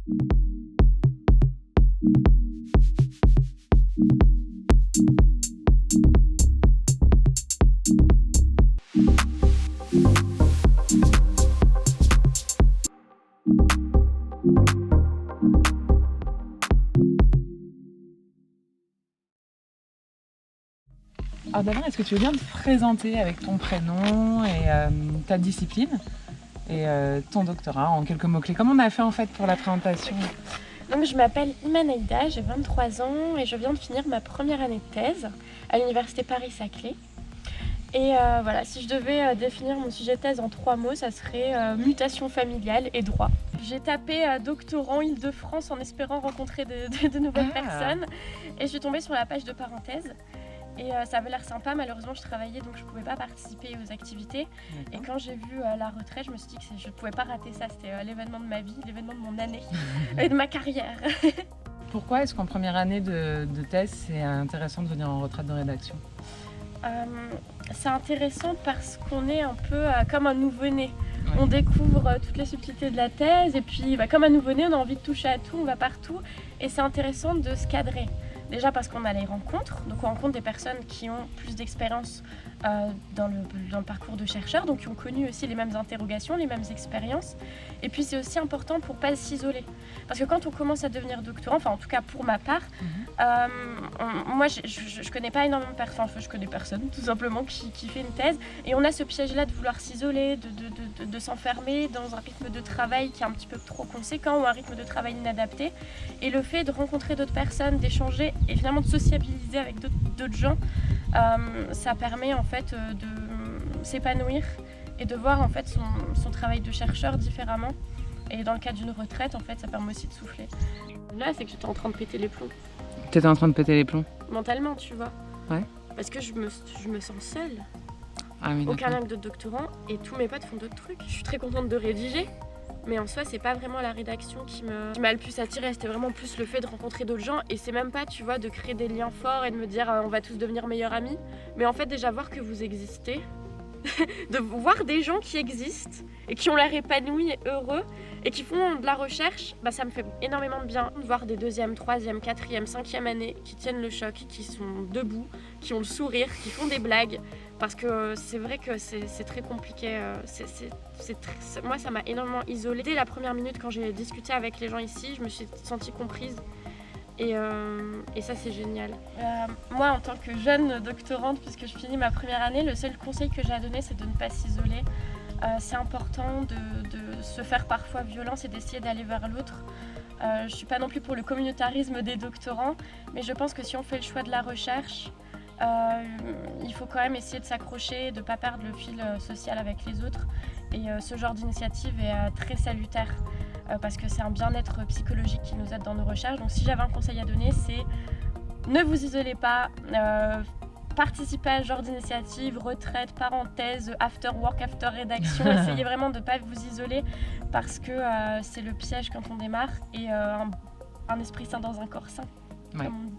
Alors d'abord, est-ce que tu veux bien te présenter avec ton prénom et ta discipline et ton doctorat en quelques mots-clés? Comment on a fait en fait pour la présentation? Donc je m'appelle Iman Aïda, j'ai 23 ans et je viens de finir ma première année de thèse à l'université Paris-Saclay. Et voilà, si je devais définir mon sujet de thèse en 3 mots, ça serait mutation familiale et droit. J'ai tapé doctorant Île-de-France en espérant rencontrer de nouvelles personnes et je suis tombée sur la page de parenthèse. Et ça avait l'air sympa, malheureusement je travaillais donc je ne pouvais pas participer aux activités. Et quand j'ai vu la retraite, je me suis dit que je ne pouvais pas rater ça, c'était l'événement de ma vie, l'événement de mon année et de ma carrière. Pourquoi est-ce qu'en première année de thèse, c'est intéressant de venir en retraite de rédaction? C'est intéressant parce qu'on est un peu comme un nouveau-né. Ouais. On découvre toutes les subtilités de la thèse et puis comme un nouveau-né, on a envie de toucher à tout, on va partout. Et c'est intéressant de se cadrer. Déjà parce qu'on a les rencontres, donc on rencontre des personnes qui ont plus d'expérience dans le parcours de chercheur, donc qui ont connu aussi les mêmes interrogations, les mêmes expériences. Et puis c'est aussi important pour ne pas s'isoler. Parce que quand on commence à devenir doctorant, enfin en tout cas pour ma part, moi je connais pas énormément de personnes, enfin je connais personne tout simplement qui fait une thèse. Et on a ce piège-là de vouloir s'isoler, de s'enfermer dans un rythme de travail qui est un petit peu trop conséquent ou un rythme de travail inadapté. Et le fait de rencontrer d'autres personnes, d'échanger et finalement de sociabiliser avec d'autres gens, ça permet en fait de s'épanouir et de voir en fait son travail de chercheur différemment. Et dans le cas d'une retraite, en fait, ça permet aussi de souffler. Là, c'est que j'étais en train de péter les plombs. T'étais en train de péter les plombs? Mentalement, tu vois. Ouais. Parce que je me sens seule. Ah oui, aucun lien avec d'autres doctorants et tous mes potes font d'autres trucs. Je suis très contente de rédiger. Mais en soi, c'est pas vraiment la rédaction qui m'a le plus attirée, c'était vraiment plus le fait de rencontrer d'autres gens. Et c'est même pas, tu vois, de créer des liens forts et de me dire on va tous devenir meilleurs amis. Mais en fait, déjà voir que vous existez, de voir des gens qui existent et qui ont l'air épanouis et heureux et qui font de la recherche, ça me fait énormément de bien. De voir des 2e, 3e, 4e, 5e années qui tiennent le choc, qui sont debout, qui ont le sourire, qui font des blagues. Parce que c'est vrai que c'est très compliqué, moi ça m'a énormément isolée. Dès la première minute quand j'ai discuté avec les gens ici, je me suis sentie comprise et ça c'est génial. Moi en tant que jeune doctorante, puisque je finis ma première année, le seul conseil que j'ai à donner c'est de ne pas s'isoler. C'est important de se faire parfois violence et d'essayer d'aller vers l'autre. Je ne suis pas non plus pour le communautarisme des doctorants, mais je pense que si on fait le choix de la recherche, il faut quand même essayer de s'accrocher, de ne pas perdre le fil social avec les autres. Et ce genre d'initiative est très salutaire parce que c'est un bien-être psychologique qui nous aide dans nos recherches. Donc si j'avais un conseil à donner, c'est ne vous isolez pas, participez à ce genre d'initiative, retraite, parenthèse, after work, after rédaction. Essayez vraiment de ne pas vous isoler parce que c'est le piège quand on démarre et un esprit sain dans un corps sain, comme on dit.